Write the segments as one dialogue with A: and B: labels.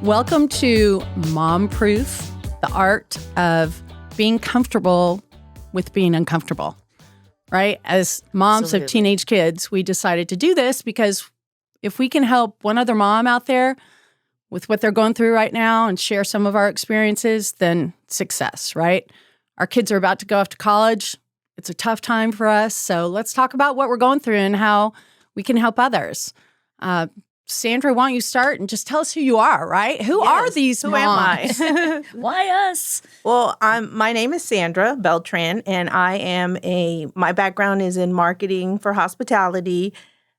A: Welcome to Mom Proof, the art of being comfortable with being uncomfortable, right? As moms of teenage kids, we decided to do this because if we can help one other mom out there with what they're going through right now and share some of our experiences, then success, right? Our kids are about to go off to college. It's a tough time for us. So let's talk about what we're going through and how we can help others. Sandra, why don't you start and just tell us who you are, right? Who are these moms?
B: Who am I?
C: Why us?
B: Well, my name is Sandra Beltran, and my background is in marketing for hospitality.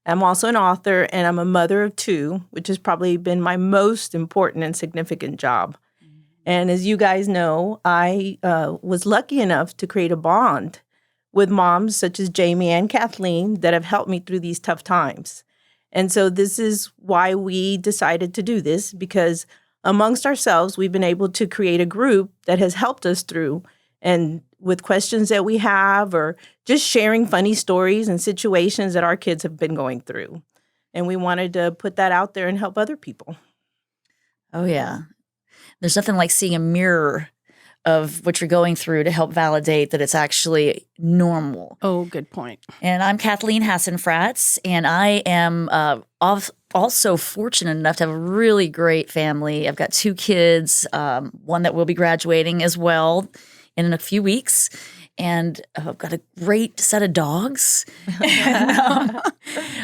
B: I'm also an author, and I'm a mother of two, which has probably been my most important and significant job. And as you guys know, I was lucky enough to create a bond with moms such as Jamie and Kathleen that have helped me through these tough times. And so this is why we decided to do this, because amongst ourselves, we've been able to create a group that has helped us through, and with questions that we have or just sharing funny stories and situations that our kids have been going through. And we wanted to put that out there and help other people.
C: Oh, yeah. There's nothing like seeing a mirror of what you're going through to help validate that it's actually normal.
A: Oh, good point.
C: And I'm Kathleen Hassenfratz, and I am also fortunate enough to have a really great family. I've got two kids, one that will be graduating as well in a few weeks. And I've got a great set of dogs.
A: And,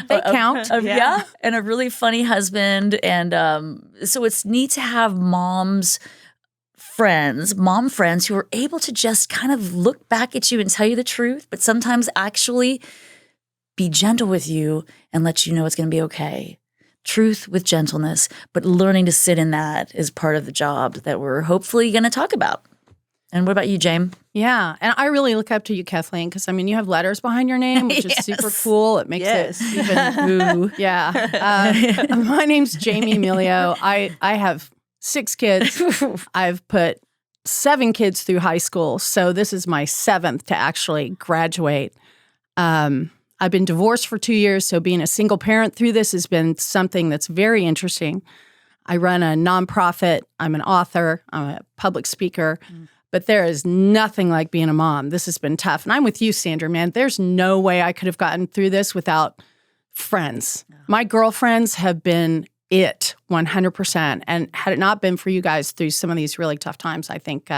A: they count.
C: Yeah. And a really funny husband. And so it's neat to have mom friends who are able to just kind of look back at you and tell you the truth, but sometimes actually be gentle with you and let you know it's going to be okay. Truth with gentleness, but learning to sit in that is part of the job that we're hopefully going to talk about. And what about you, James?
A: Yeah. And I really look up to you, Kathleen, because, I mean, you have letters behind your name, which is super cool. It makes it even ooh. Yeah. My name's Jamie Emilio. I have 6 kids. I've put 7 kids through high school. So this is my 7th to actually graduate. I've been divorced for 2 years. So being a single parent through this has been something that's very interesting. I run a nonprofit. I'm an author. I'm a public speaker. But there is nothing like being a mom. This has been tough. And I'm with you, Sandra, man. There's no way I could have gotten through this without friends. My girlfriends have been it 100%. And had it not been for you guys through some of these really tough times, I think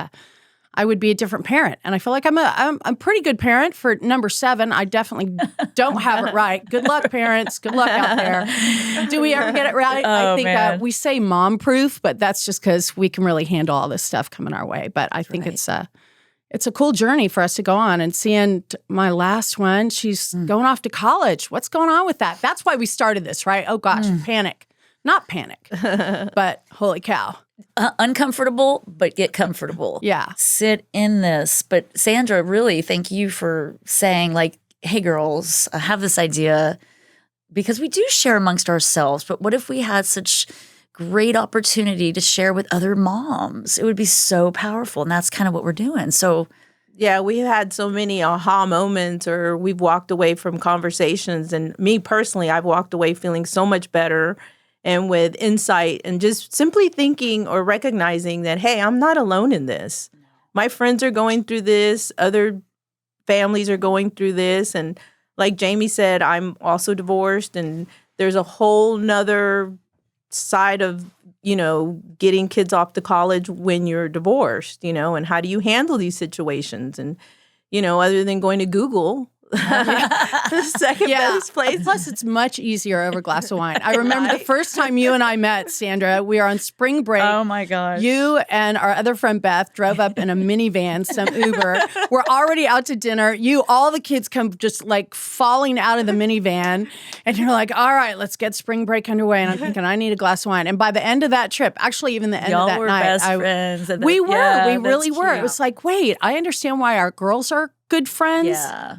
A: I would be a different parent. And I feel like I'm a pretty good parent for number 7. I definitely don't have it right. Good luck, parents. Good luck out there. Do we ever get it right? I think we say mom proof, but that's just because we can really handle all this stuff coming our way. But I think it's a cool journey for us to go on. And seeing my last one, she's going off to college. What's going on with that? That's why we started this, right? Oh, gosh, panic. Not panic, but holy cow.
C: Uncomfortable, but get comfortable.
A: Yeah.
C: Sit in this. But Sandra, really, thank you for saying, like, hey, girls, I have this idea, because we do share amongst ourselves. But what if we had such great opportunity to share with other moms? It would be so powerful. And that's kind of what we're doing. So
B: yeah, we've had so many aha moments, or we've walked away from conversations. And me personally, I've walked away feeling so much better and with insight, and just simply thinking or recognizing that, hey, I'm not alone in this. My friends are going through this. Other families are going through this. And like Jamie said, I'm also divorced. And there's a whole nother side of, getting kids off to college when you're divorced, and how do you handle these situations? And, other than going to Google, the second best place.
A: Plus, it's much easier over a glass of wine. I remember the first time you and I met, Sandra, we were on spring break.
C: Oh, my gosh.
A: You and our other friend, Beth, drove up in a minivan, some Uber. We're already out to dinner. All the kids come just like falling out of the minivan. And you're like, all right, let's get spring break underway. And I'm thinking, I need a glass of wine. And by the end of that trip, actually even the end of that
C: were
A: night.
C: Best friends.
A: We really were. It was like, wait, I understand why our girls are good friends,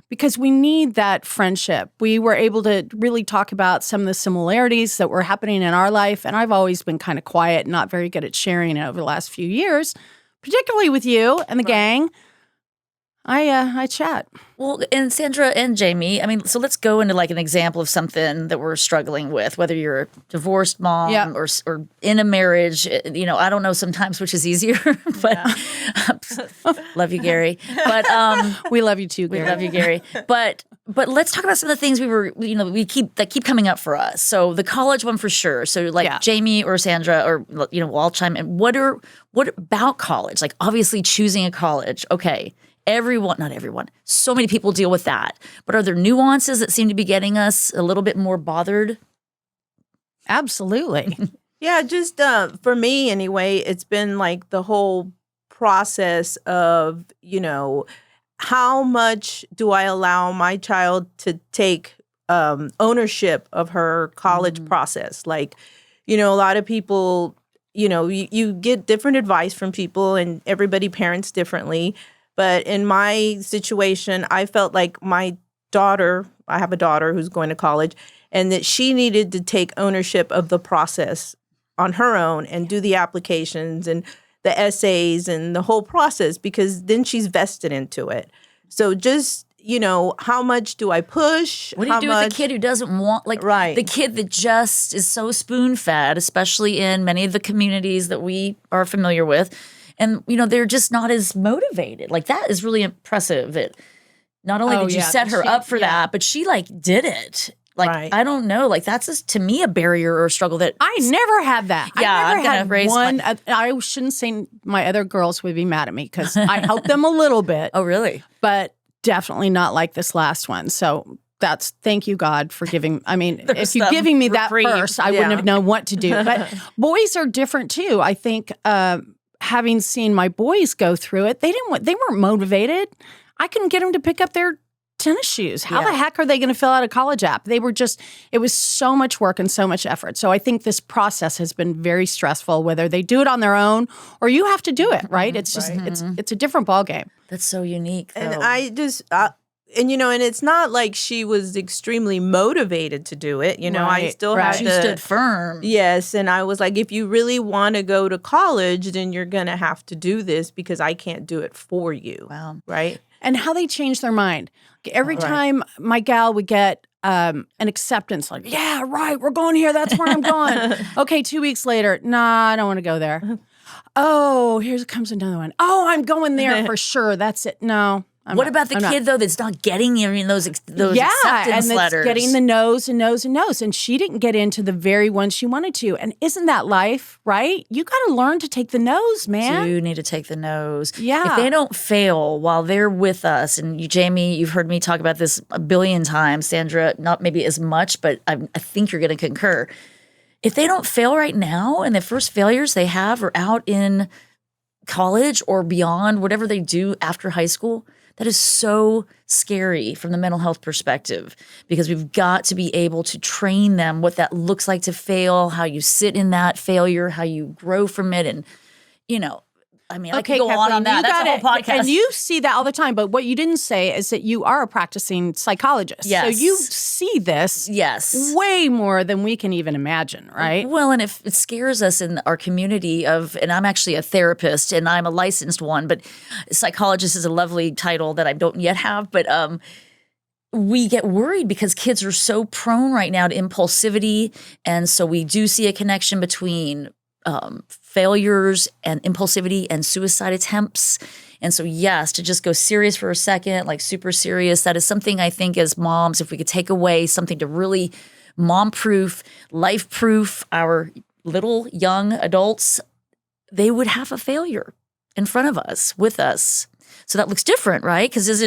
A: because we need that friendship. We were able to really talk about some of the similarities that were happening in our life. And I've always been kind of quiet, not very good at sharing it over the last few years, particularly with you and the gang. I chat.
C: Well, and Sandra and Jamie, I mean, so let's go into like an example of something that we're struggling with, whether you're a divorced mom or in a marriage. You know, I don't know sometimes which is easier, but love you, Gary. But
A: we love you too, Gary.
C: We love you, Gary. But let's talk about some of the things that keep coming up for us. So the college one for sure. So like Jamie or Sandra or I'll chime in. What about college? Like obviously choosing a college. Okay. Not everyone. So many people deal with that. But are there nuances that seem to be getting us a little bit more bothered?
A: Absolutely.
B: Yeah, just for me anyway, it's been like the whole process of, how much do I allow my child to take ownership of her college process? Like, a lot of people, you get different advice from people and everybody parents differently. But in my situation, I felt like I have a daughter who's going to college, and that she needed to take ownership of the process on her own and do the applications and the essays and the whole process, because then she's vested into it. So just, how much do I push?
C: What do you do with the kid who doesn't want, the kid that just is so spoon-fed, especially in many of the communities that we are familiar with? And, they're just not as motivated. Like, that is really impressive. That not only did you set her up for that, but she, did it. Like, I don't know. Like, that's just, to me, a barrier or a struggle that...
A: I never had that.
C: Yeah,
A: I never had one. I shouldn't say my other girls would be mad at me because I helped them a little bit.
C: Oh, really?
A: But definitely not like this last one. So... thank you, God, for giving. I mean, if you're giving me that first, I wouldn't have known what to do. But boys are different too. I think having seen my boys go through it, they weren't motivated. I couldn't get them to pick up their tennis shoes. How the heck are they going to fill out a college app? It was so much work and so much effort. So I think this process has been very stressful, whether they do it on their own or you have to do it, right? It's just, it's a different ballgame.
C: That's so unique, though.
B: And I just... and it's not like she was extremely motivated to do it. I still had to.
C: She stood firm.
B: Yes, and I was like, if you really want to go to college, then you're going to have to do this because I can't do it for you.
C: Wow.
B: Right?
A: And how they change their mind. Every time my gal would get an acceptance, like, yeah, right, we're going here. That's where I'm going. Okay, 2 weeks later, nah, I don't want to go there. Oh, here comes another one. Oh, I'm going there for sure. That's it. No.
C: What about the kid, though, that's not getting those acceptance letters?
A: Getting the no's and no's and no's. And she didn't get into the very one she wanted to. And isn't that life, right? You got to learn to take the no's, man.
C: You need to take the no's.
A: Yeah.
C: If they don't fail while they're with us, and you, Jamie, you've heard me talk about this a billion times, Sandra, not maybe as much, but I think you're going to concur. If they don't fail right now and the first failures they have are out in college or beyond, whatever they do after high school, that is so scary from the mental health perspective, because we've got to be able to train them what that looks like to fail, how you sit in that failure, how you grow from it. And, I could go
A: Kathleen,
C: on that. That's a whole podcast.
A: And you see that all the time. But what you didn't say is that you are a practicing psychologist.
C: Yes.
A: So you see this way more than we can even imagine, right?
C: Well, and if it scares us in our community and I'm actually a therapist and I'm a licensed one, but psychologist is a lovely title that I don't yet have. But we get worried because kids are so prone right now to impulsivity. And so we do see a connection between failures and impulsivity and suicide attempts. And so, yes, to just go serious for a second, like super serious, that is something I think as moms, if we could take away something to really mom-proof, life-proof our little young adults, they would have a failure in front of us, with us. So that looks different, right? Because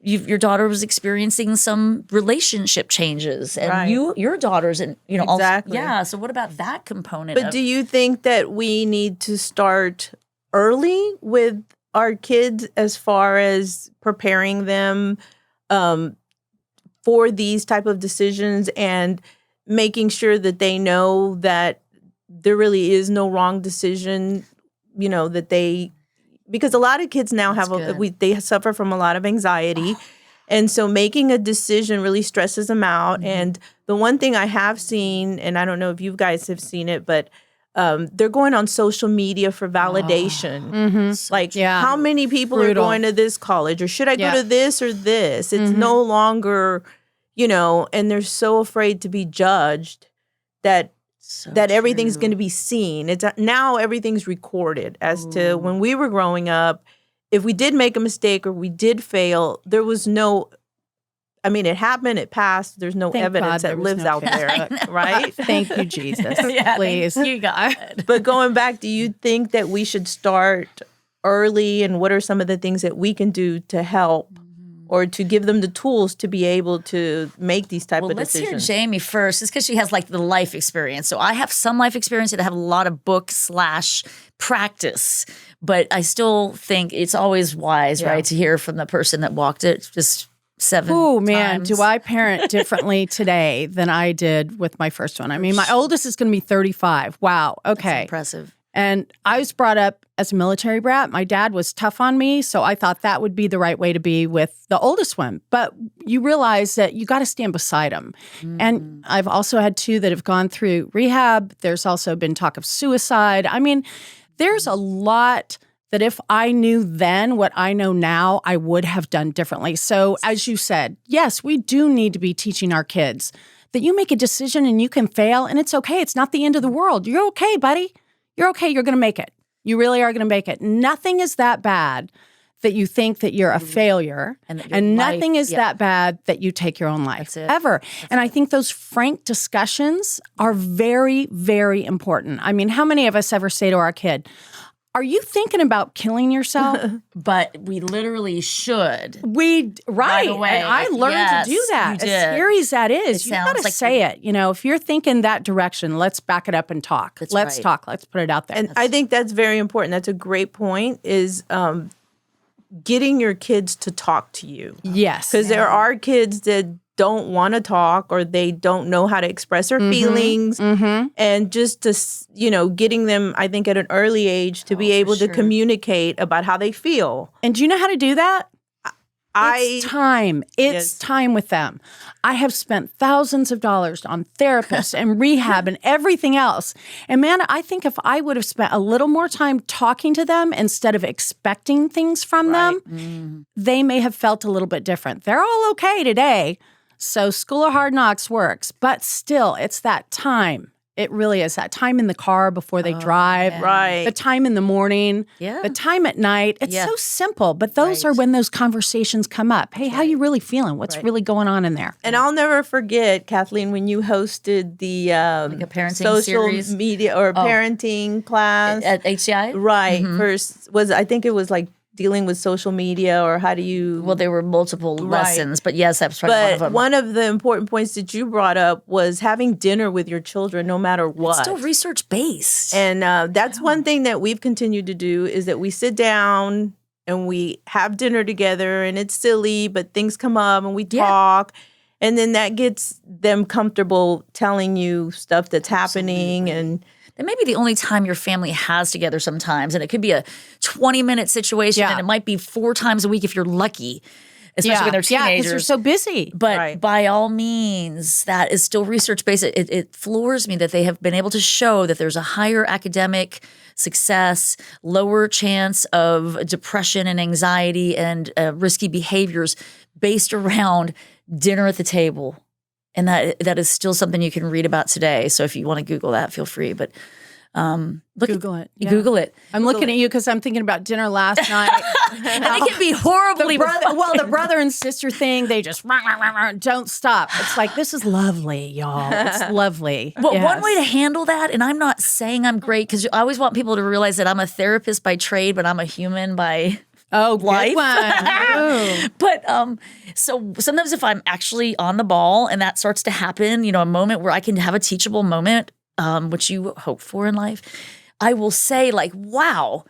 C: your daughter was experiencing some relationship changes, and your daughter's, and
B: exactly.
C: Also, so what about that component?
B: But do you think that we need to start early with our kids as far as preparing them for these type of decisions and making sure that they know that there really is no wrong decision? Because a lot of kids now they suffer from a lot of anxiety. And so making a decision really stresses them out. Mm-hmm. And the one thing I have seen, and I don't know if you guys have seen it, but they're going on social media for validation. Like, how many people are going to this college, or should I go to this or this? It's no longer, and they're so afraid to be judged that everything's going to be seen. It's now everything's recorded. As to when we were growing up, if we did make a mistake or we did fail, there was no. I mean, it happened, it passed. There's no evidence that lives out there, right?
A: Thank you, Jesus. Please.
C: You got it.
B: But going back, do you think that we should start early? And what are some of the things that we can do to help or to give them the tools to be able to make these type of decisions?
C: Let's hear Jamie first. It's because she has like the life experience. So I have some life experience and I have a lot of book/practice. But I still think it's always wise, right, to hear from the person that walked it just 7
A: Oh, man,
C: times.
A: do I parent differently today than I did with my first one? I mean, my oldest is going to be 35. Wow. Okay.
C: That's impressive.
A: And I was brought up as a military brat. My dad was tough on me, so I thought that would be the right way to be with the oldest one. But you realize that you got to stand beside them. And I've also had 2 that have gone through rehab. There's also been talk of suicide. I mean, there's a lot that if I knew then what I know now, I would have done differently. So as you said, yes, we do need to be teaching our kids that you make a decision and you can fail and it's okay. It's not the end of the world. You're okay, buddy. You're okay. You're going to make it. You really are going to make it. Nothing is that bad that you think that you're a failure, and nothing is that bad that you take your own life, ever. And I think those frank discussions are very, very important. I mean, how many of us ever say to our kid, are you thinking about killing yourself?
C: But we literally should.
A: Right.
C: Away.
A: And I learned to do that. As scary as that is, you got to say it. If you're thinking that direction, let's back it up and talk. Let's talk. Let's put it out there.
B: And I think that's very important. That's a great point, is getting your kids to talk to you.
A: Yes.
B: Because there are kids that don't want to talk, or they don't know how to express their feelings. And just to, getting them, I think at an early age, to be able to communicate about how they feel.
A: And do you know how to do that? It's time. It's time with them. I have spent thousands of dollars on therapists and rehab and everything else. And man, I think if I would have spent a little more time talking to them instead of expecting things from them, they may have felt a little bit different. They're all okay today. So School of Hard Knocks works, but still, it's that time. It really is that time in the car before they drive, the time in the morning, the time at night. It's so simple, but those are when those conversations come up. Hey, how you really feeling? What's really going on in there?
B: And I'll never forget, Kathleen, when you hosted the
C: like a parenting
B: social
C: series?
B: media or parenting class
C: At HCI?
B: Right. First I think it was like dealing with social media, or how do you...
C: Well, there were multiple lessons, but yes, that's probably one of them.
B: One of the important points that you brought up was having dinner with your children no matter what.
C: It's still research-based.
B: And that's one thing that we've continued to do, is that we sit down and we have dinner together, and it's silly, but things come up and we talk. And then that gets them comfortable telling you stuff that's happening. And
C: that may be the only time your family has together sometimes. And it could be a 20-minute situation, and it might be 4 times a week if you're lucky, especially when they're teenagers.
A: Yeah, because they're so busy.
C: But by all means, that is still research-based. It floors me that they have been able to show that there's a higher academic success, lower chance of depression and anxiety and risky behaviors based around dinner at the table. And that is still something you can read about today. So if you want to Google that, feel free. But
A: Google it. Yeah.
C: Google it.
A: I'm looking at you because I'm thinking about dinner last night.
C: And it can be horribly
A: the brother and sister thing, they just don't stop. It's like, this is lovely, y'all. It's lovely.
C: Well, one way to handle that, and I'm not saying I'm great, because I always want people to realize that I'm a therapist by trade, but I'm a human by... life. But so sometimes if I'm actually on the ball and that starts to happen, a moment where I can have a teachable moment, which you hope for in life, I will say like, wow,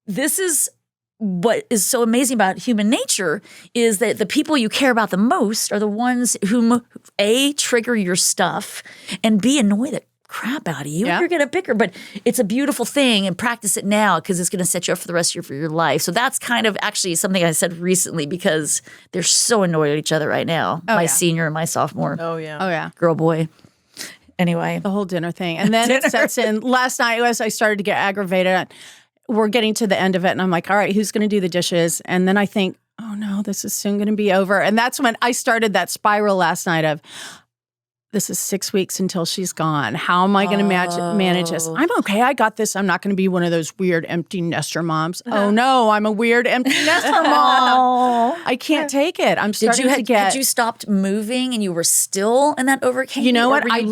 C: this is what is so amazing about human nature, is that the people you care about the most are the ones whom A, trigger your stuff, and B, annoy the crap out of you. You're going to pick her. But it's a beautiful thing, and practice it now, because it's going to set you up for the rest of your life. So that's kind of actually something I said recently, because they're so annoyed at each other right now. My senior and my sophomore.
B: Oh, yeah.
C: Girl, boy. Anyway.
A: The whole dinner thing. And then it sets in. Last night, as I started to get aggravated, we're getting to the end of it. And I'm like, all right, who's going to do the dishes? And then I think, oh no, this is soon going to be over. And that's when I started that spiral last night of, this is 6 weeks until she's gone. How am I going to manage this? I'm okay. I got this. I'm not going to be one of those weird empty nester moms. Oh no, I'm a weird empty nester mom. I can't take it. I'm starting to get.
C: Had you stopped moving and you were still in that overcame?
A: You know what? I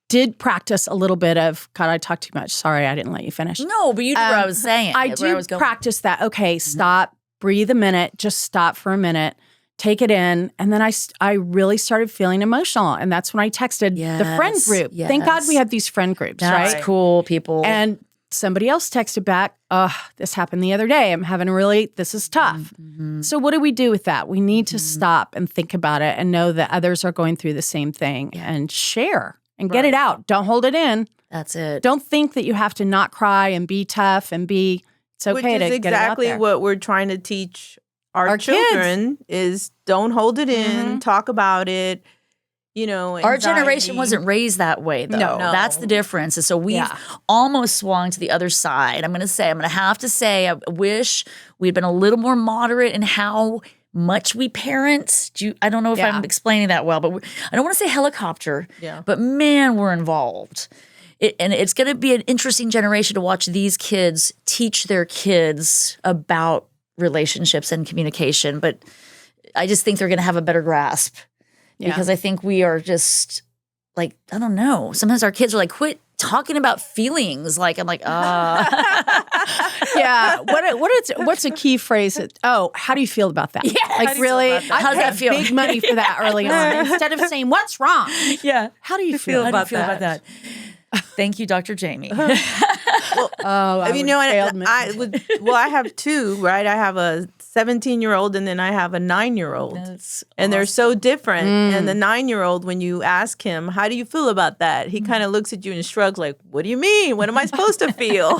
A: did practice a little bit of. God, I talked too much. Sorry, I didn't let you finish.
C: No, but you knew what I was saying.
A: I did practice that. Okay, stop, breathe a minute. Just stop for a minute. Take it in. And then I really started feeling emotional. And that's when I texted the friend group. Yes. Thank God we have these friend groups, right?
C: That's cool, people.
A: And somebody else texted back, this happened the other day. I'm having this is tough. Mm-hmm. So what do we do with that? We need to stop and think about it and know that others are going through the same thing and share and get it out. Don't hold it in.
C: That's it.
A: Don't think that you have to not cry and be tough and it's okay to get it out there.
B: Which is exactly what we're trying to teach our children kids. Is don't hold it in, talk about it,
C: Our generation wasn't raised that way, though. No. That's the difference. And so we've almost swung to the other side. I'm going to have to say, I wish we'd been a little more moderate in how much we parent. I don't know if I'm explaining that well, but I don't want to say helicopter, but man, we're involved. And it's going to be an interesting generation to watch these kids teach their kids about relationships and communication, but I just think they're going to have a better grasp because I think we are just like, I don't know. Sometimes our kids are like, quit talking about feelings. Like, I'm like,
A: yeah. What's a key phrase? How do you feel about that?
C: Yeah.
A: Like, really?
C: How does that feel?
A: Big money for that early on instead of saying, what's wrong?
C: Yeah.
A: How do you feel about
C: that? Thank you, Dr. Jamie.
B: I have two, right? I have a 17-year-old and then I have a 9-year-old. And they're so different. And the 9-year-old, when you ask him, how do you feel about that? He kind of looks at you and shrugs like, what do you mean? What am I supposed to feel?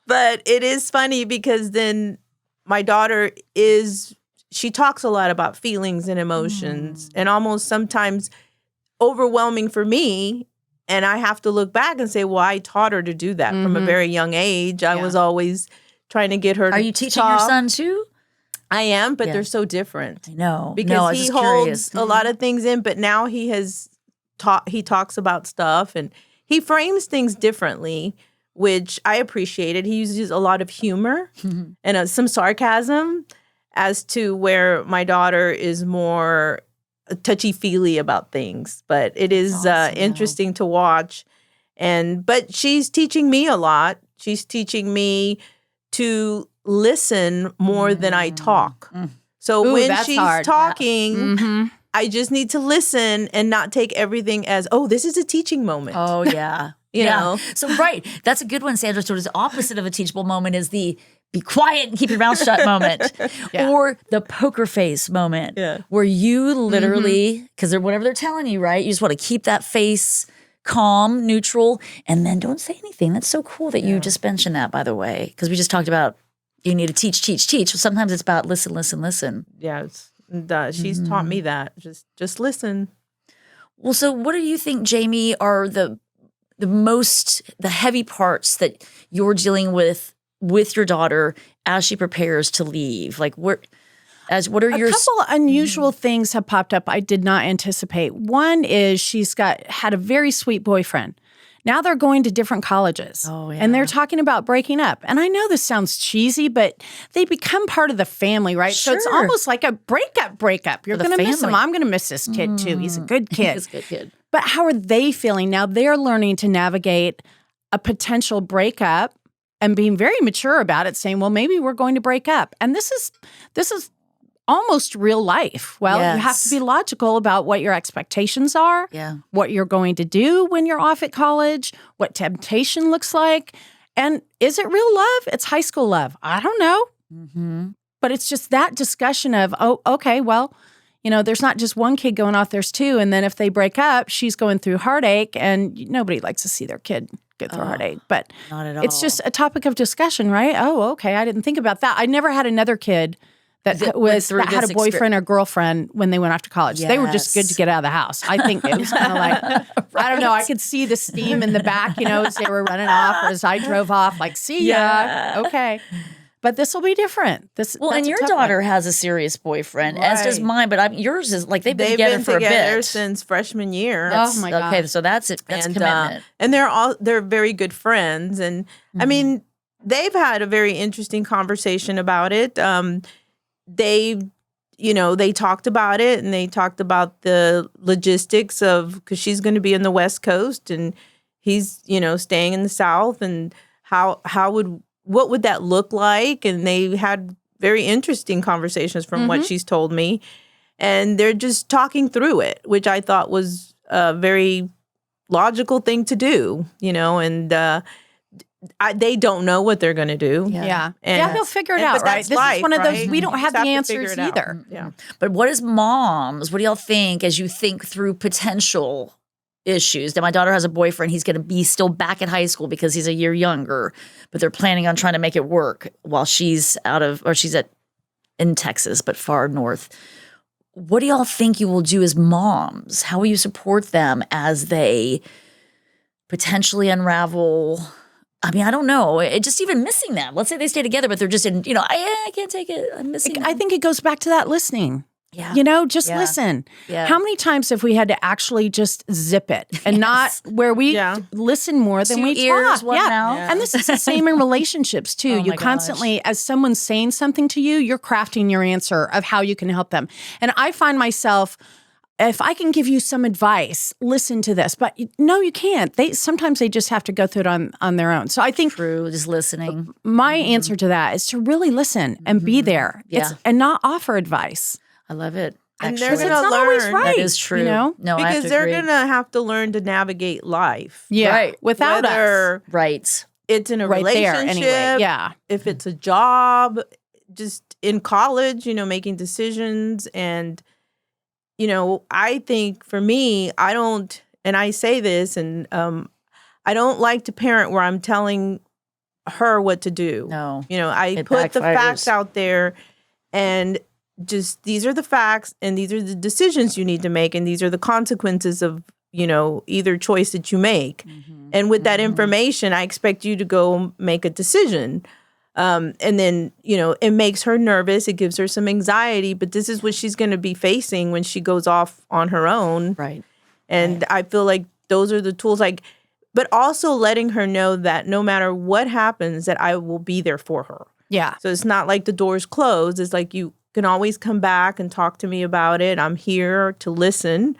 B: But it is funny because then my daughter she talks a lot about feelings and emotions and almost sometimes overwhelming for me. And I have to look back and say, well, I taught her to do that from a very young age. I was always trying to get her to
C: Are you teaching your son too?
B: I am, but they're so different.
C: I know.
B: Because he holds a lot of things in, but now he talks about stuff and he frames things differently, which I appreciated. He uses a lot of humor and some sarcasm as to where my daughter is more touchy-feely about things, but it is interesting to watch. But she's teaching me a lot. She's teaching me to listen more than I talk. So when she's talking, I just need to listen and not take everything as, this is a teaching moment.
C: Oh, yeah. you know? So, right. That's a good one, Sandra. So the opposite of a teachable moment is the be quiet and keep your mouth shut moment. Or the poker face moment where you literally, because whatever they're telling you, right? You just want to keep that face calm, neutral, and then don't say anything. That's so cool that you just mentioned that, by the way, because we just talked about you need to teach. So sometimes it's about listen.
B: Yeah, she's taught me that. Just listen.
C: Well, so what do you think, Jamie, are the heavy parts that you're dealing with your daughter as she prepares to leave? Like, what are your...
A: A couple unusual things have popped up I did not anticipate. One is she's had a very sweet boyfriend. Now they're going to different colleges.
C: Oh, yeah.
A: And they're talking about breaking up. And I know this sounds cheesy, but they become part of the family, right?
C: Sure.
A: So it's almost like a breakup. You're going to miss him. I'm going to miss this kid too. He's a good kid.
C: He's a good kid.
A: But how are they feeling? Now they're learning to navigate a potential breakup and being very mature about it, saying, well, maybe we're going to break up. And this is almost real life. Well, you have to be logical about what your expectations are, what you're going to do when you're off at college, what temptation looks like. And is it real love? It's high school love. I don't know. Mm-hmm. But it's just that discussion of, oh, okay, well, there's not just one kid going off, there's two. And then if they break up, she's going through heartache, and nobody likes to see their kid get through heartache. But
C: not at all.
A: It's just a topic of discussion, right? Oh, okay, I didn't think about that. I never had another kid that had a boyfriend or girlfriend when they went off to college. They were just good to get out of the house. I think it was kind of like, I don't know, I could see the steam in the back, as they were running off or as I drove off, like, see ya. Okay. But this will be different.
C: And your daughter has a serious boyfriend, as does mine. But yours is like they've been together for a bit
B: since freshman year.
A: Oh my god!
C: Okay, so that's it. That's commitment.
B: And they're very good friends. And I mean, they've had a very interesting conversation about it. They talked about it, and they talked about the logistics of, because she's going to be in the West Coast and he's staying in the South, and what would that look like? And they had very interesting conversations from what she's told me. And they're just talking through it, which I thought was a very logical thing to do, and they don't know what they're going to do.
A: Yeah. They'll figure it out, right? This is one of those, we don't have the answers either.
B: Yeah.
C: But what do y'all think as you think through potential issues? That my daughter has a boyfriend. He's going to be still back at high school because he's a year younger, but they're planning on trying to make it work while she's in Texas, but far north. What do y'all think you will do as moms? How will you support them as they potentially unravel? I mean, I don't know. Just even missing them. Let's say they stay together, but they're just in, I can't take it. I'm missing them.
A: I think it goes back to that listening.
C: Yeah.
A: Listen.
C: Yeah.
A: How many times have we had to actually just zip it and not where we listen more than we talk?
C: One mouth.
A: And this is the same in relationships too. You constantly, as someone's saying something to you, you're crafting your answer of how you can help them. And I find myself, if I can give you some advice, listen to this. But no, you can't. Sometimes they just have to go through it on their own. So I think
C: just listening.
A: My answer to that is to really listen and be there. And not offer advice.
C: I love it.
B: And
C: actually.
B: they're going to learn.
C: That is true.
A: No,
B: because they're going to have to learn to navigate life.
A: Yeah,
C: right.
A: Without us.
C: Right.
B: It's in a
A: right
B: relationship.
A: There, anyway. Yeah.
B: If it's a job, just in college, making decisions. And, I think for me, and I say this, and I don't like to parent where I'm telling her what to do.
C: No.
B: I put the facts out there, and just, these are the facts, and these are the decisions you need to make, and these are the consequences of, either choice that you make. And with that information, I expect you to go make a decision. And then, it makes her nervous. It gives her some anxiety, but this is what she's going to be facing when she goes off on her own.
C: Right.
B: And I feel like those are the tools, but also letting her know that no matter what happens, that I will be there for her.
A: Yeah.
B: So it's not like the door's closed. It's like, you can always come back and talk to me about it. I'm here to listen,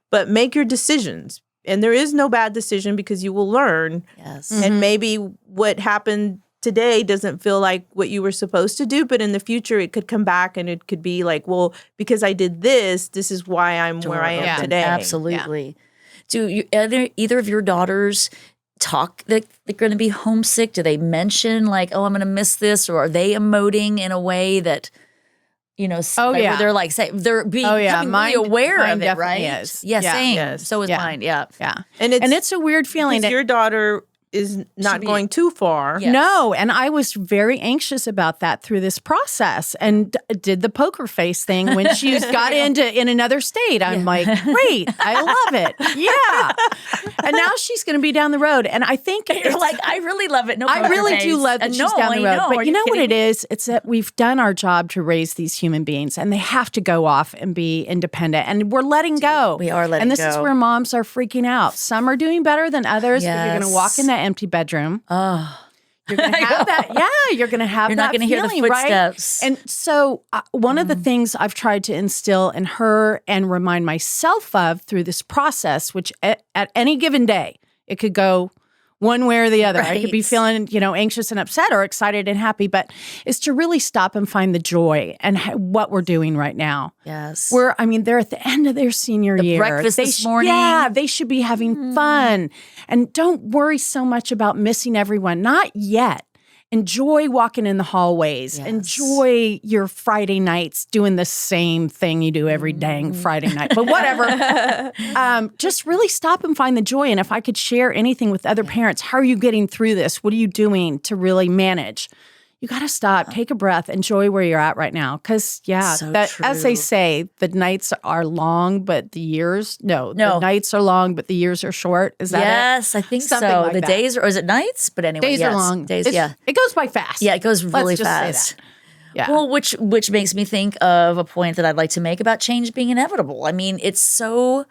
B: but make your decisions. And there is no bad decision, because you will learn.
C: Yes.
B: And maybe what happened today doesn't feel like what you were supposed to do, but in the future it could come back and it could be like, well, because I did this is why I'm where I am today.
C: Absolutely. Do either of your daughters talk that they're going to be homesick? Do they mention like, oh, I'm going to miss this? Or are they emoting in a way that, where they're like, say, they're being really aware of it, right?
A: Is.
C: Yeah, same. So is mine. Yeah.
B: And it's a weird feeling that your daughter is not going too far.
A: Yes. No, and I was very anxious about that through this process, and did the poker face thing when she got in another state. I'm like, great, I love it. Yeah, and now she's going to be down the road, and I think
C: you're like, I really love it. No,
A: I really do love that she's down the road. But you know what it is? It's that we've done our job to raise these human beings, and they have to go off and be independent, and we're letting go.
C: We are letting go.
A: And this is where moms are freaking out. Some are doing better than others. But you're going to walk in that empty bedroom.
C: Oh,
A: you're going to have that. Yeah, you're going to have
C: you're
A: that.
C: You're not going to hear the footsteps.
A: Right? And so one of the things I've tried to instill in her and remind myself of through this process, which at any given day, it could go one way or the other.
C: Right.
A: I could be feeling, anxious and upset or excited and happy, but is to really stop and find the joy and what we're doing right now.
C: Yes.
A: They're at the end of their senior year.
C: Breakfast this morning.
A: Yeah, they should be having fun. And don't worry so much about missing everyone. Not yet. Enjoy walking in the hallways. Yes. Enjoy your Friday nights doing the same thing you do every dang Friday night. But whatever. Just really stop and find the joy. And if I could share anything with other parents, how are you getting through this? What are you doing to really manage? you got to stop, take a breath, enjoy where you're at right now. Because,
C: So
A: as they
C: true.
A: say, the nights are long, but the years, the nights are long, but the years are short. Is that it?
C: Yes, I think
A: Something
C: so.
A: like
C: The
A: that.
C: days, or is it nights? But anyway,
A: Days
C: yes.
A: are long.
C: Days,
A: It goes by fast.
C: Yeah, it goes really
A: Let's just say
C: fast.
A: that. Yeah.
C: Well, which makes me think of a point that I'd like to make about change being inevitable. I mean, it's so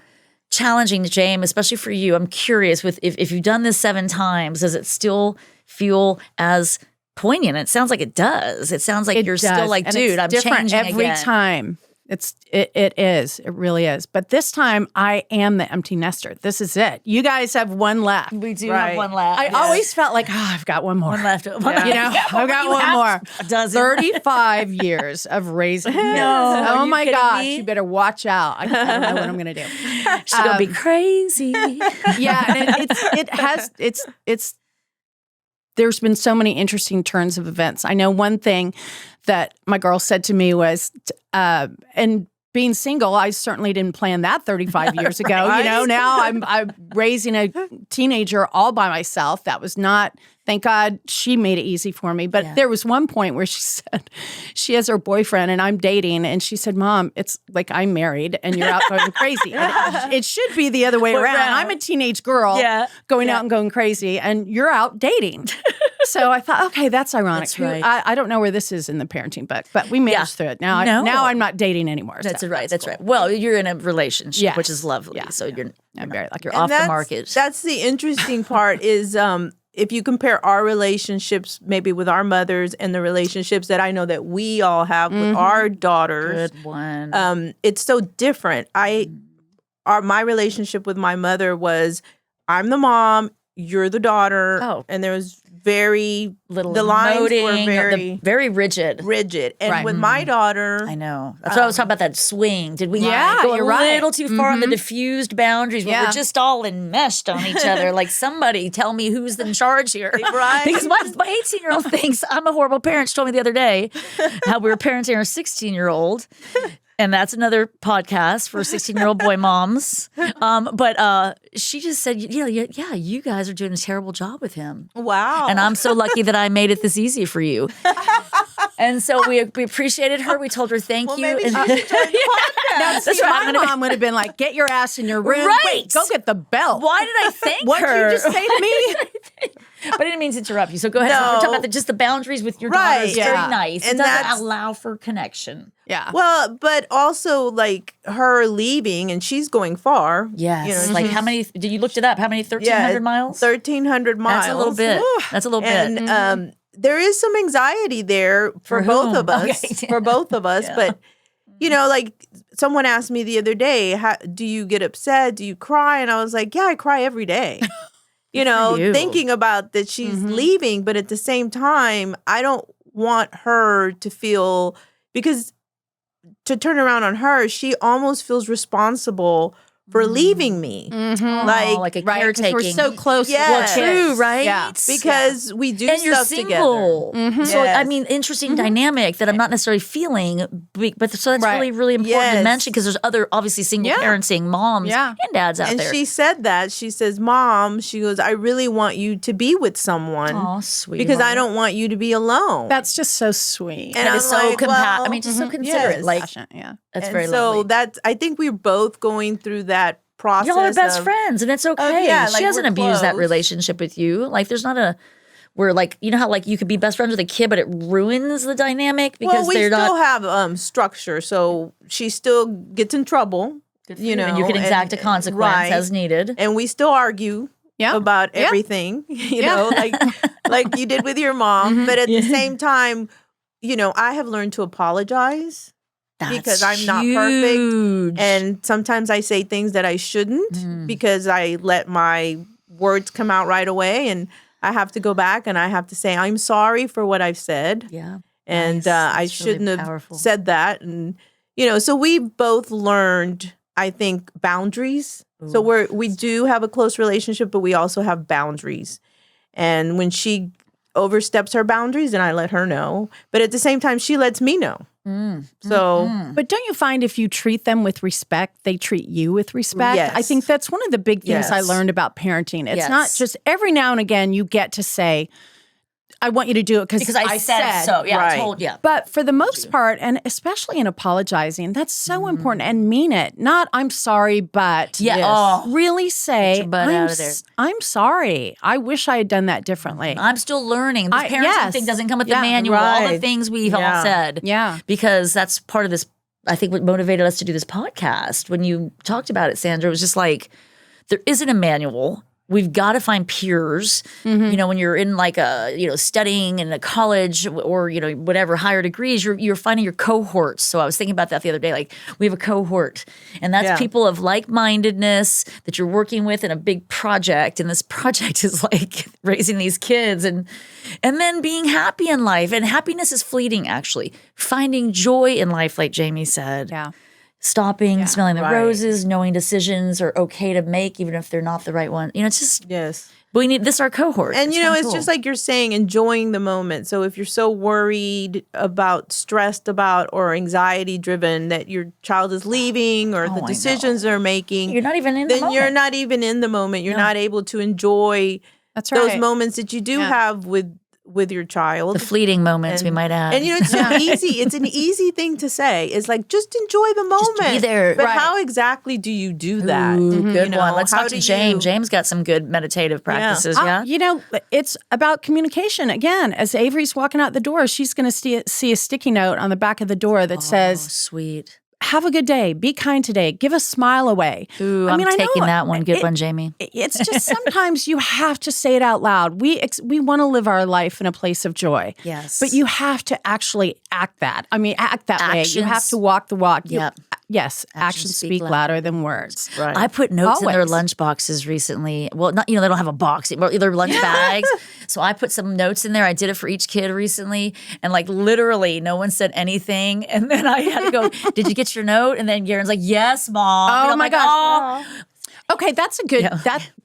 C: challenging, James, especially for you. I'm curious with if you've done this 7 times, does it still feel as poignant? It sounds like it does. It sounds like you're still like,
A: And
C: dude,
A: it's
C: I'm
A: different
C: changing
A: every
C: again.
A: time. It is. It really is. But this time, I am the empty nester. This is it. You guys have one left.
C: We do
B: Right.
C: have one left.
A: I always felt like, I've got one more.
C: one left.
A: You know, I've got one more.
C: A dozen.
A: 35 years of raising kids.
C: No,
A: Oh
C: are you
A: my
C: kidding
A: gosh,
C: me?
A: you better watch out. I don't know what I'm going to do.
C: She's gonna be crazy.
A: Yeah, and it's there's been so many interesting turns of events. I know one thing that my girl said to me was, and being single, I certainly didn't plan that 35 years ago.
B: Right?
A: You know, now I'm raising a teenager all by myself. That was not, thank God she made it easy for me. But there was one point where she said she has her boyfriend and I'm dating. And she said, Mom, it's like I'm married and you're out going crazy. And it should be the other way around. I'm a teenage girl going out and going crazy and you're out dating. So I thought, okay, that's ironic.
C: That's right.
A: I don't know where this is in the parenting book, but we managed through it. Now, now I'm not dating anymore.
C: That's
A: so
C: right. That's
A: cool.
C: right. Well, you're in a relationship,
A: Yes.
C: which is lovely.
A: Yeah.
C: So you're
A: very lucky.
C: you're
B: And
C: off the market.
B: That's the interesting part is if you compare our relationships maybe with our mothers and the relationships that I know that we all have with our daughters,
C: Good one.
B: it's so different. My relationship with my mother was I'm the mom, you're the daughter, and there was very
C: Little
B: the lines were
C: emoting, very rigid.
B: rigid. And
A: Right.
B: with my daughter,
C: I know. That's what I was talking about, that swing. Did we
A: Yeah,
C: go a
A: you're right.
C: little too far on the diffused boundaries where
A: Yeah.
C: we're just all enmeshed on each other? Like, somebody tell me who's in charge here.
B: Right.
C: Because my 18-year-old thinks I'm a horrible parent. She told me the other day how we were parenting our 16-year-old. And that's another podcast for 16-year-old boy moms. But she just said, yeah, you guys are doing a terrible job with him.
B: wow.
C: And I'm so lucky that I made it this easy for you. And so we appreciated her. We told her thank you.
B: maybe
C: And-
B: she should join the podcast.
A: Now,
C: That's
A: see,
C: right,
A: my
C: I'm gonna-
A: mom would have been like, get your ass in your room.
C: Right.
A: Wait, go get the belt.
C: Why did I thank
A: What
C: her?
A: did you just say to me?
C: But I didn't mean to interrupt you. So go ahead. So we're
B: No.
C: talking about just the boundaries with your
B: Right,
C: daughter. It's
A: yeah.
C: very nice.
B: And
C: it doesn't
B: that's-
C: allow for connection.
A: Yeah.
B: Well, but also like her leaving and she's going far.
C: Yes.
B: You know,
C: Like how many, did you looked it up? How many, 1,300 miles?
B: 1,300 miles.
C: That's a little bit.
B: Whew.
C: That's a little bit.
B: And there is some anxiety there for both
C: whom?
B: of us.
C: Okay.
B: For both of us.
C: Yeah.
B: But, you know, like someone asked me the other day, do you get upset? Do you cry? And I was like, yeah, I cry every day. You know,
C: you.
B: thinking about that she's leaving. But at the same time, I don't want her to feel, because to turn around on her, she almost feels responsible for leaving me.
A: Mm-hmm.
C: Like a
A: Right, 'cause
C: caretaking.
A: we're so close.
B: Yes.
A: with
C: True,
A: kids.
C: right?
A: Yeah.
B: Because we do
C: And you're
B: stuff
C: single.
B: together.
C: So, I
B: Yes.
C: mean, interesting dynamic that I'm not necessarily feeling, but so that's
A: Right.
C: really, really important to
B: Yes.
C: mention because there's other, obviously, single
A: Yeah.
C: parenting moms
A: Yeah.
C: and dads out
B: And
C: there.
B: she said that. She says, Mom, she goes, I really want you to be with someone
C: Oh, sweet.
B: because I don't want you to be alone.
A: That's just so sweet.
B: And
C: That
B: I'm
C: is so
B: like,
C: I mean, just so considerate.
B: yes.
C: Like,
A: Passionate, yeah.
C: that's
B: and
C: very
B: so
C: lovely.
B: that's, I think we're both going through that process.
C: Y'all are best
B: of-
C: friends, and it's okay.
B: yeah,
C: She
B: like,
C: hasn't
B: we're
C: abused that
B: close.
C: relationship with you. Like, there's not a where, like, you know how like you could be best friends with a kid, but it ruins the dynamic because
B: Well, we
C: they're
B: still
C: not.
B: have structure, so she still gets in trouble. You know,
C: and you can exact a consequence
B: right.
C: as needed.
B: And we still argue
A: Yeah.
B: about
A: Yeah.
B: everything, you
A: Yeah.
B: know, like you did with your mom. But at the same time, you know, I have learned to apologize. Because I'm not perfect.
C: huge.
B: And sometimes I say things that I shouldn't because I let my words come out right away. And I have to go back and I have to say, I'm sorry for what I've said.
C: Yeah.
B: And
C: Nice.
B: I
C: That's really
B: shouldn't have
C: powerful.
B: said that. And, you know, so we both learned, I think, boundaries. So we do have a close relationship, but we also have boundaries. And when she oversteps her boundaries, then I let her know. But at the same time, she lets me know. So
A: But don't you find if you treat them with respect, they treat you with respect?
B: Yes.
A: I think that's one of the big things I
B: Yes.
A: learned about parenting. It's not
C: Yes.
A: just every now and again you get to say, I want you to do it
C: because I said so. Yeah,
B: Right.
C: I told you.
A: But for the most part, and especially in apologizing, that's so important, and mean it. Not I'm sorry, but
C: Yeah.
B: Yes.
C: Oh,
A: really say
C: your butt out of there.
A: I'm sorry. I wish I had done that differently.
C: I'm still learning. This parenting thing doesn't come with the manual. All the
B: right.
C: things we've all said.
A: Yeah.
C: Because that's part of this. I think what motivated us to do this podcast. When you talked about it, Sandra, it was just like, there isn't a manual. We've got to find peers. You know, when you're in like a, studying in a college or, whatever, higher degrees, you're finding your cohorts. So I was thinking about that the other day. Like, we have a cohort, and that's people of like-mindedness that you're working with in a big project. And this project is like raising these kids and then being happy in life. And happiness is fleeting, actually. Finding joy in life, like Jamie said.
A: Yeah.
C: Stopping, smelling the
B: Right.
C: roses, knowing decisions are okay to make, even if they're not the right one. It's just,
B: Yes.
C: we need this, our cohort.
B: And,
C: kinda
B: it's
C: cool.
B: just like you're saying, enjoying the moment. So if you're so worried about, stressed about, or anxiety driven that your child is leaving or the
C: I
B: decisions they're making,
C: You're not even in the
B: then
C: moment.
B: you're not even in the moment. You're not able to enjoy
A: That's
B: those
A: right.
B: moments that you do have with your child.
C: The fleeting moments, we might add.
B: And it's so easy. It's an easy thing to say. It's like, just enjoy the moment.
C: be there.
B: But
C: Right.
B: how exactly do you do that?
C: Ooh, good
B: You know,
C: one. Let's
B: how
C: talk to
B: do
C: James.
B: you-
C: James got some good meditative practices, yeah?
A: It's about communication. Again, as Avery's walking out the door, she's going to see a sticky note on the back of the door that
C: Oh,
A: says,
C: sweet.
A: have a good day. Be kind today. Give a smile away.
C: Ooh, I'm taking that one. Good one, Jamie.
A: It's just sometimes you have to say it out loud. We want to live our life in a place of joy.
C: Yes.
A: But you have to actually act that. act that way. You have
C: Actions.
A: to walk the walk.
C: Yep.
A: Yes, actions speak
C: louder
A: louder than words.
B: Right.
C: I put notes in their
A: Always.
C: lunch boxes recently. Well, not they don't have a box, they're lunch bags. So I put some notes in there. I did it for each kid recently, and like literally, no one said anything. And then I had to go, "Did you get your note?" And then Garen's like, "Yes, Mom."
A: Oh,
C: And I'm
A: my
C: like,
A: gosh.
C: "Oh."
A: Okay, that's a good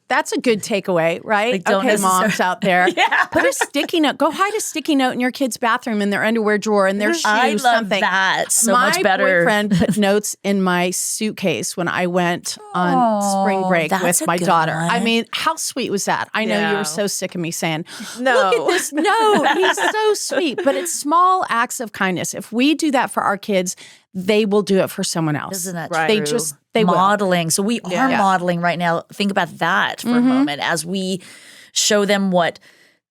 A: that's a good takeaway, right?
C: Like, don't
A: okay, moms out there. Put a sticky note. Go hide a sticky note in your kid's bathroom, in their underwear drawer, in their shoes,
C: I love
A: something.
C: that so
A: my
C: much better.
A: boyfriend put notes in my suitcase when I went on spring break
C: that's
A: with
C: a
A: my
C: good
A: daughter.
C: one.
A: I mean, how sweet was that? I know you
B: Yeah.
A: were so sick of me saying,
B: No.
A: look at this note. He's so sweet. But it's small acts of kindness. If we do that for our kids, they will do it for someone else.
C: Isn't that
B: Right.
C: true?
A: They will.
C: modeling. So we are modeling right now. Think about that for a moment as we show them what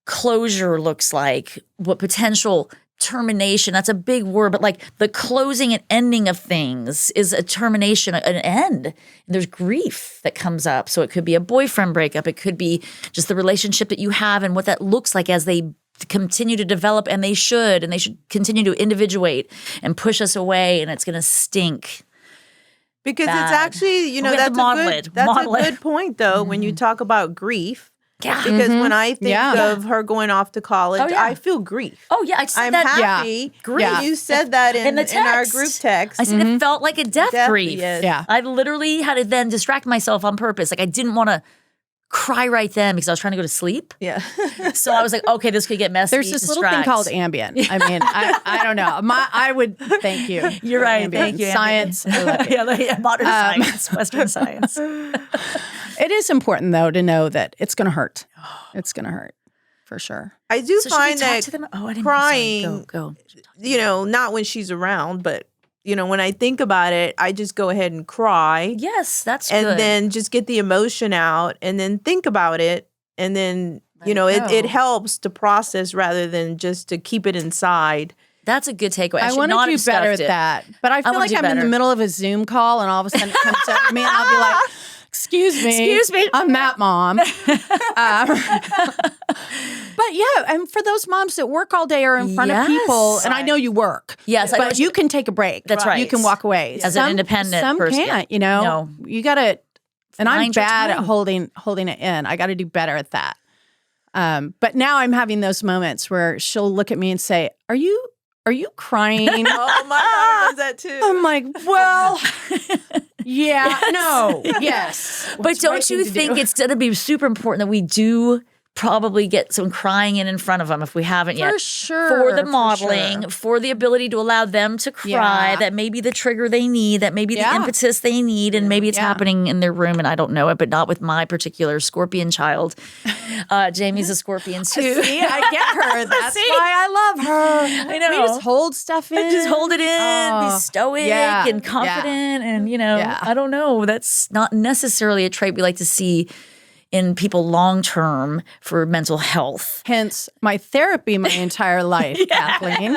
C: closure looks like, what potential termination. That's a big word, but like the closing and ending of things is a termination, an end. And there's grief that comes up. So it could be a boyfriend breakup. It could be just the relationship that you have and what that looks like as they continue to develop, and they should continue to individuate and push us away, and it's going to stink.
B: Because
C: Bad.
B: it's actually,
C: We have to
B: that's
C: model
B: a
C: it.
B: good, that's
C: Model
B: a
C: it.
B: good point though when you talk about grief.
C: Yeah.
B: Because when I think
A: Yeah.
B: of her going off to college,
C: Oh, yeah.
B: I feel grief.
C: Oh yeah, I said
B: I'm
C: that.
B: happy.
C: Grief.
B: Yeah. You said that in
C: the
B: our
C: text.
B: group text.
C: I said it felt like a death grief.
B: Yes.
A: Yeah.
C: I literally had to then distract myself on purpose. Like I didn't want to cry right then because I was trying to go to sleep.
B: Yeah.
C: So I was like, okay, this could get messy.
A: There's this little thing called Ambien. I mean, I don't know. I would thank you.
C: You're
A: for
C: right.
A: Ambien.
C: Thank you.
A: Science. I love it.
C: yeah, modern science, Western science.
A: It is important though to know that it's going to hurt. It's going to hurt for sure.
B: I do
C: So should we
B: find
C: talk
B: that
C: to them? Oh, I didn't
B: crying,
C: Go.
B: not when she's around, but when I think about it, I just go ahead and cry.
C: Yes, that's
B: And
C: good.
B: then just get the emotion out and then think about it. And then, it
C: go.
B: helps to process rather than just to keep it inside.
C: That's a good takeaway.
A: I
C: should
A: want to
C: not
A: do
C: have
A: better at
C: stuffed it.
A: that. But I feel
C: wanna
A: like
C: do
A: I'm in the
C: better.
A: middle of a Zoom call and all of a sudden it comes up to me and I'll be like, excuse me. I'm that mom. But yeah, and for those moms that work all day or in front of people,
C: Yes.
A: and I know you work.
C: Yes, I know
A: but
C: what
A: you can take a break.
C: That's right.
A: You can walk away.
C: As an independent
A: some
C: person.
A: can't,
C: No.
A: You got to, and I'm
C: Find your
A: bad at
C: time.
A: holding it in. I got to do better at that. But now I'm having those moments where she'll look at me and say, Are you crying?
B: Oh my God, does that too.
A: I'm like, well, yeah, no, yes.
C: But don't you think it's going to be super important that we do probably get some crying in front of them if we haven't yet.
A: For sure.
C: For the modeling, for the ability to allow them to cry, that may be the trigger they need, that may be the impetus they need, and maybe it's happening in their room and I don't know it, but not with my particular Scorpion child. Jamie's a Scorpion too.
A: See, I get her. That's why I love her.
C: I know.
A: We just hold stuff in.
C: Just hold it in, be stoic and confident, and I don't know. That's not necessarily a trait we like to see in people long term for mental health.
A: Hence my therapy my entire life, Kathleen.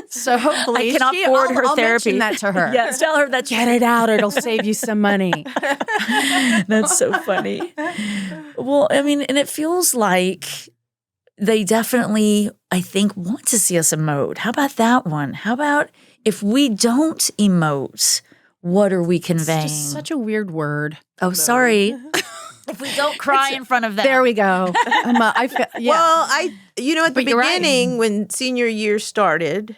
A: So hopefully
C: I can afford her
A: I'll
C: therapy.
A: mention that to her.
C: Yes, tell her that.
A: Get it out. It'll save you some money.
C: That's so funny. Well, I mean, and it feels like they definitely, I think, want to see us emote. How about that one? How about if we don't emote, what are we conveying?
A: It's just such a weird word.
C: Oh, sorry. If we don't cry in front of them.
A: There we go. Well,
B: At the beginning, when senior year started,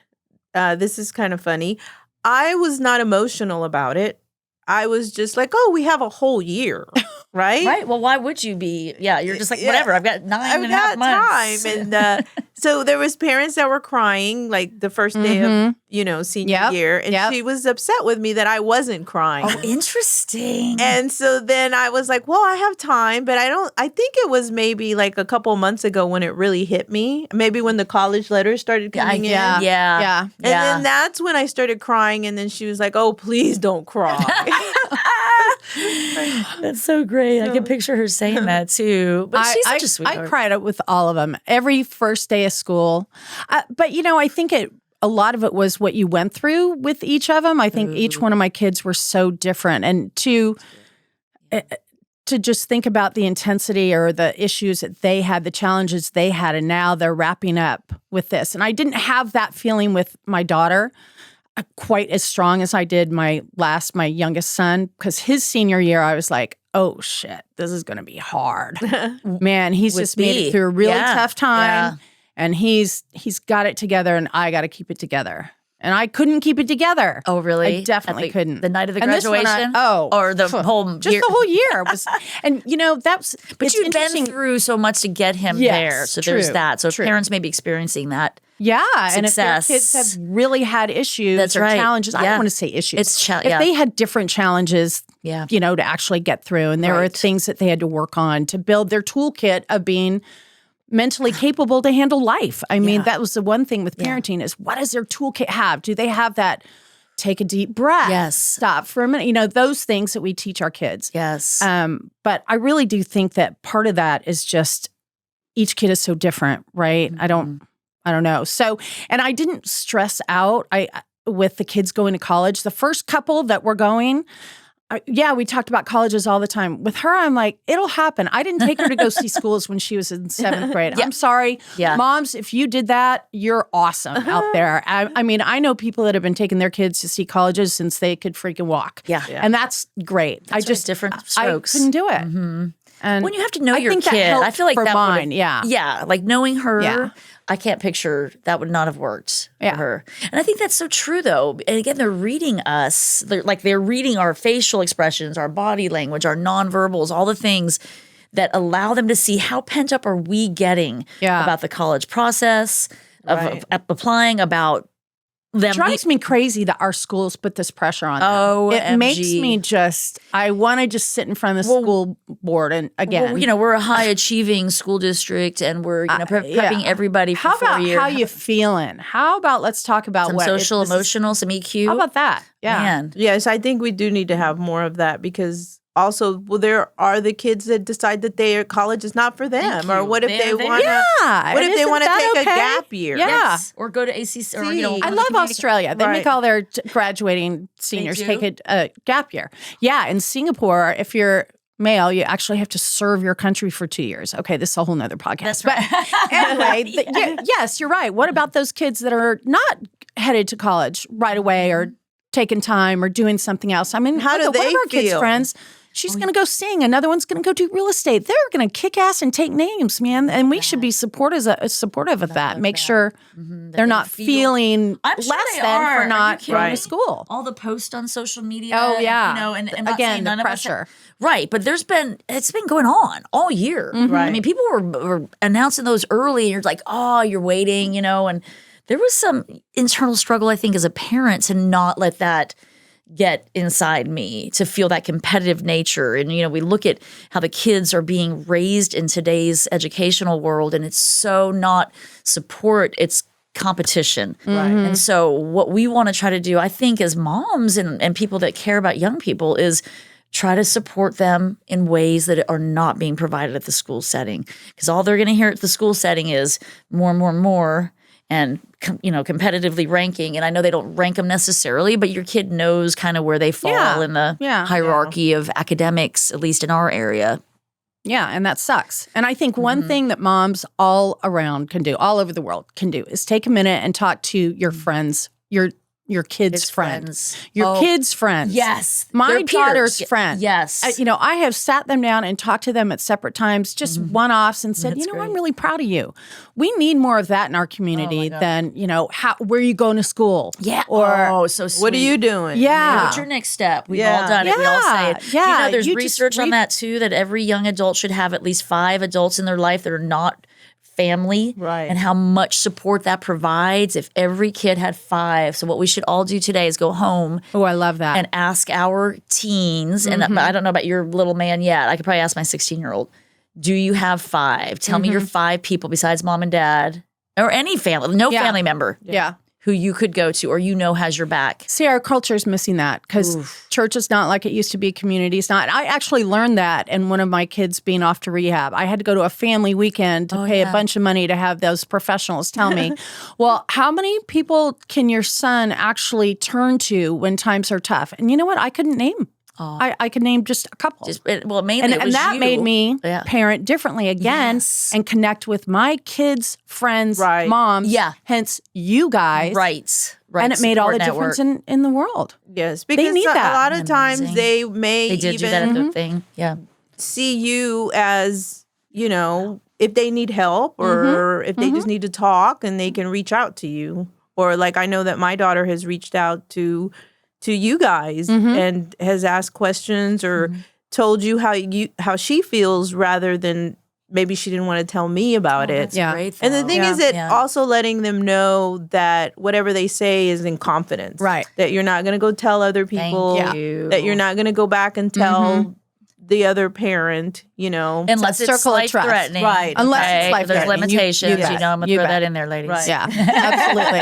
B: this is kind of funny. I was not emotional about it. I was just like, oh, we have a whole year, right?
C: Right. Well, why would you be? Yeah, you're just like, whatever. I've got 9.5 months.
B: Time. And so there was parents that were crying like the first day of, senior year. And she was upset with me that I wasn't crying.
C: Oh, interesting.
B: And so then I was like, well, I have time, but I think it was maybe like a couple months ago when it really hit me. Maybe when the college letters started coming in.
C: Yeah.
B: And then that's when I started crying. And then she was like, oh, please don't cry.
C: That's so great. I can picture her saying that too. But she's such a
A: I
C: sweetheart.
A: cried with all of them every first day of school. But I think a lot of it was what you went through with each of them. I think each one of my kids were so different, and to just think about the intensity or the issues that they had, the challenges they had, and now they're wrapping up with this. And I didn't have that feeling with my daughter quite as strong as I did my youngest son, because his senior year, I was like, oh shit, this is going to be hard. Man, he's just made it through a really tough time, and he's got it together, and I got to keep it together. And I couldn't keep it together.
C: Oh, really?
A: I definitely couldn't.
C: The night of the graduation?
A: Or
C: the whole
A: just
C: year?
A: the whole year was, and that's.
C: But you've been through so much to get him there, so there's that. So parents may be experiencing that.
A: Yeah,
C: success.
A: And if their kids have really had issues or challenges, I don't want to say issues. If they had different challenges, to actually get through, and there were things that they had to work on to build their toolkit of being mentally capable to handle life. I mean, that was the one thing with parenting is, what does their toolkit have? Do they have that take a deep breath?
C: Yes.
A: Stop for a minute. Those things that we teach our kids.
C: Yes.
A: But I really do think that part of that is just each kid is so different, right? I don't know. So, and I didn't stress out with the kids going to college. The first couple that were going, we talked about colleges all the time. With her, I'm like, it'll happen. I didn't take her to go see schools when she was in 7th grade. I'm sorry. Moms, if you did that, you're awesome out there. I mean, I know people that have been taking their kids to see colleges since they could freaking walk. And that's great.
C: That's just different strokes.
A: I couldn't do it. Mm-hmm. And
C: when you have to know your kid, I feel like
A: for
C: that
A: mine,
C: like knowing her, I can't picture that would not have worked for her. And I think that's so true, though. And again, they're reading us. They're reading our facial expressions, our body language, our nonverbals, all the things that allow them to see how pent up are we getting about the college process of applying, about them.
A: It drives me crazy that our schools put this pressure on them. It makes me I want to just sit in front of the school board and again.
C: We're a high achieving school district, and we're prepping everybody for 4 years.
A: How you feeling? How about let's talk about
C: some social, emotional, some EQ.
A: How about that? Yeah.
C: Man.
B: Yes, I think we do need to have more of that, because also, there are the kids that decide that their college is not for them, or what if they want to? What if they want to take a gap year?
C: Or go to ACC. Or
A: I love Australia. They make all their graduating seniors take a gap year. Yeah, in Singapore, if you're male, you actually have to serve your country for 2 years. Okay, this is a whole nother podcast.
C: That's right.
A: But anyway, yes, you're right. What about those kids that are not headed to college right away, or taking time, or doing something else? I mean,
B: how do they
A: one of our kids'
B: feel?
A: friends She's going to go sing. Another one's going to go do real estate. They're going to kick ass and take names, man. And we should be supportive of that. Make sure they're not feeling less than for not going to school.
C: All the posts on social media.
A: Oh, yeah.
C: And
A: again, the pressure.
C: Right. But it's been going on all year.
B: Right.
C: I mean, people were announcing those early. And you're like, oh, you're waiting, and there was some internal struggle, I think, as a parent to not let that get inside me, to feel that competitive nature. And, we look at how the kids are being raised in today's educational world, and it's so not support, it's competition.
B: Right.
C: And so what we want to try to do, I think, as moms and people that care about young people is try to support them in ways that are not being provided at the school setting. Because all they're going to hear at the school setting is more, and competitively ranking. And I know they don't rank them necessarily, but your kid knows kind of where they fall in the hierarchy of academics, at least in our area.
A: Yeah, and that sucks. And I think one thing that moms all around can do, all over the world can do, is take a minute and talk to your friends, your kids' friends. Your kids' friends.
C: Yes.
A: My daughter's friend.
C: Yes.
A: I have sat them down and talked to them at separate times, just one-offs, and said,
C: great.
A: I'm really proud of you. We need more of that in our community than, where are you going to school?
C: Yeah.
A: Or,
C: so sweet.
B: What are you doing?
A: Yeah.
C: What's your next step? We've all done it. We all say it.
A: Yeah.
C: There's research on that too, that every young adult should have at least 5 adults in their life that are not family,
B: right?
C: And how much support that provides if every kid had 5. So what we should all do today is go home.
A: Oh, I love that.
C: And ask our teens, and I don't know about your little man yet. I could probably ask my 16-year-old, do you have 5? Tell me your 5 people besides mom and dad or any family, family member.
A: Yeah.
C: Who you could go to or has your back.
A: See, our culture is missing that because church is not like it used to be. Community is not. I actually learned that in one of my kids being off to rehab. I had to go to a family weekend to pay a bunch of money to have those professionals tell me, well, how many people can your son actually turn to when times are tough? And you know what? I couldn't name. I could name just a couple.
C: Mainly
A: and that made me parent differently again and connect with my kids' friends, moms, hence you guys.
C: Right.
A: And it made all the difference in the world.
B: Yes, because
A: they need that.
B: A lot of times they may
C: do that at the thing. Yeah.
B: See you as, if they need help or if they just need to talk, and they can reach out to you. Or like I know that my daughter has reached out to you guys and has asked questions or told you how she feels rather than maybe she didn't want to tell me about it.
C: That's great,
B: and the thing is that also letting them know that whatever they say is in confidence.
A: Right.
B: That you're not going to go tell other people. That you're not going to go back and tell the other parent,
C: unless it's life-threatening.
B: Right.
A: Unless it's life-threatening.
C: There's limitations. I'm going to throw that in there, ladies.
B: Right.
A: Yeah, absolutely.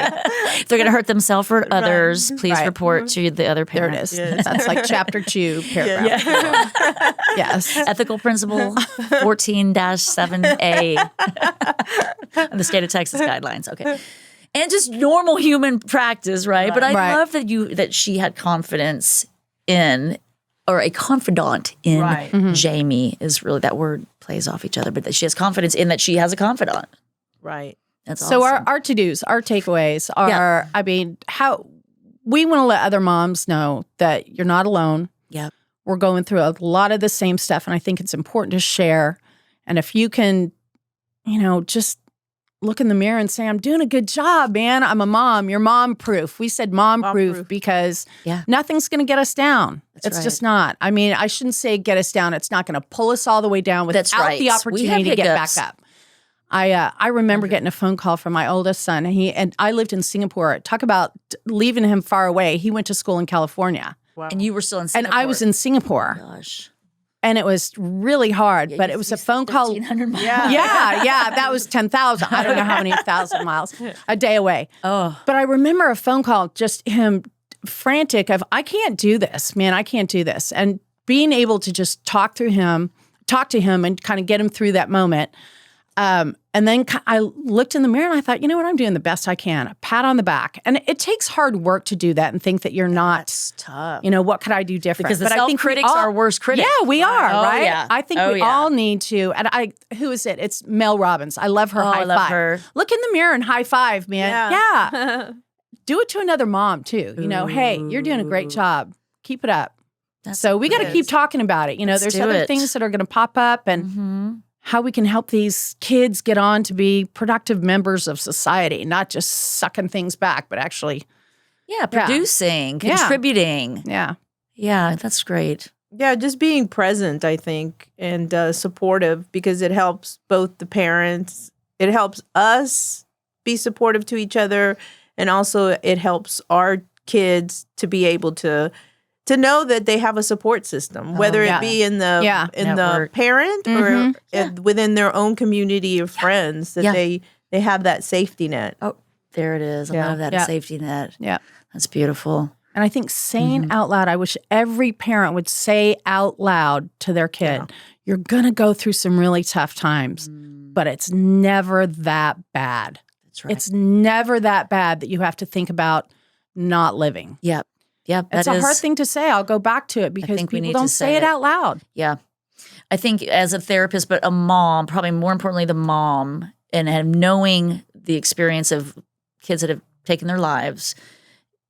C: If they're going to hurt themselves or others, please report to the other parent.
A: There it is. Yes. That's like chapter 2, paragraph. Yes.
C: Ethical principle 14-7A of the state of Texas guidelines. Okay. And just normal human practice, right? But I love that she had confidence in, or a confidant in Jamie is really, that word plays off each other, but that she has confidence in that she has a confidant.
B: Right.
C: That's
A: so
C: awesome.
A: our to-dos, our takeaways are, how we want to let other moms know that you're not alone.
C: Yeah.
A: We're going through a lot of the same stuff, and I think it's important to share. And if you can, just look in the mirror and say, I'm doing a good job, man. I'm a mom. You're mom-proof. We said mom-proof because nothing's going to get us down. It's just not. I mean, I shouldn't say get us down. It's not going to pull us all the way down without the opportunity to get back up. I remember getting a phone call from my oldest son. And I lived in Singapore. Talk about leaving him far away. He went to school in California.
B: Wow.
C: And you were still in Singapore.
A: And I was in Singapore.
C: Oh, gosh.
A: And it was really hard, but it was a phone call.
C: 1,300 miles.
A: Yeah, that was 10,000. I don't know how many thousand miles a day away.
C: Oh.
A: But I remember a phone call, just him frantic of, I can't do this, man. I can't do this. And being able to just talk to him and kind of get him through that moment. And then I looked in the mirror and I thought, you know what? I'm doing the best I can. A pat on the back. And it takes hard work to do that and think that you're not.
B: That's tough.
A: What could I do different?
C: Because the self-critics are our worst critics.
A: Yeah, we are, right?
C: Yeah.
A: I think we all need to. And who is it? It's Mel Robbins. I love her high
C: I love
A: five.
C: her.
A: Look in the mirror and high five, man. Yeah. Do it to another mom too. Hey, you're doing a great job. Keep it up. So we got to keep talking about it. You know,
C: Let's
A: there's
C: do
A: other
C: it.
A: things that are going to pop up and how we can help these kids get on to be productive members of society, not just sucking things back, but actually.
C: Yeah, producing, contributing.
A: Yeah.
C: Yeah, that's great.
B: Yeah, just being present, I think, and supportive, because it helps both the parents. It helps us be supportive to each other, and also it helps our kids to be able to know that they have a support system, whether it be in the parent or within their own community of friends, that they have that safety net.
C: Oh, there it is. I love that safety net.
A: Yeah.
C: That's beautiful.
A: And I think saying out loud, I wish every parent would say out loud to their kid, you're going to go through some really tough times, but it's never that bad.
C: That's right.
A: It's never that bad that you have to think about not living.
C: Yep. Yep.
A: It's a hard thing to say. I'll go back to it because people don't say it out loud.
C: Yeah. I think as a therapist, but a mom, probably more importantly, the mom, and knowing the experience of kids that have taken their lives,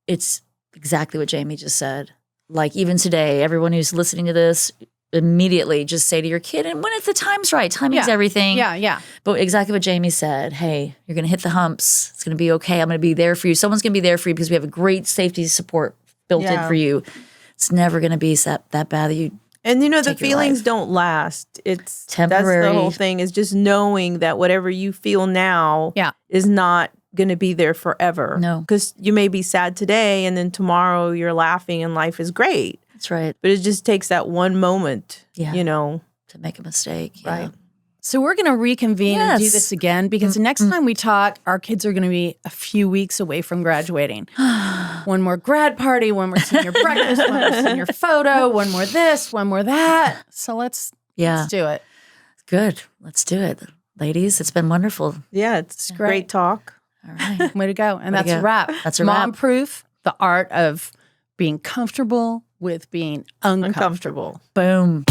C: it's exactly what Jamie just said. Like even today, everyone who's listening to this, immediately just say to your kid, and when the time's right, timing's everything.
A: Yeah.
C: But exactly what Jamie said, hey, you're going to hit the humps. It's going to be okay. I'm going to be there for you. Someone's going to be there for you because we have a great safety support built in for you. It's never going to be that bad that you
B: And the feelings don't last. It's
C: temporary.
B: That's the whole thing, is just knowing that whatever you feel now is not going to be there forever.
C: No.
B: Because you may be sad today and then tomorrow you're laughing and life is great.
C: That's right.
B: But it just takes that one moment,
C: to make a mistake.
B: Right.
A: So we're going to reconvene and do this again because the next time we talk, our kids are going to be a few weeks away from graduating. One more grad party, one more senior breakfast, one more senior photo, one more this, one more that. So let's do it.
C: Good. Let's do it. Ladies, it's been wonderful.
B: Yeah, it's great talk.
C: All right.
A: Way to go. And that's a wrap.
C: That's a wrap.
A: Mom Proof, the art of being comfortable with being uncomfortable.
C: Boom.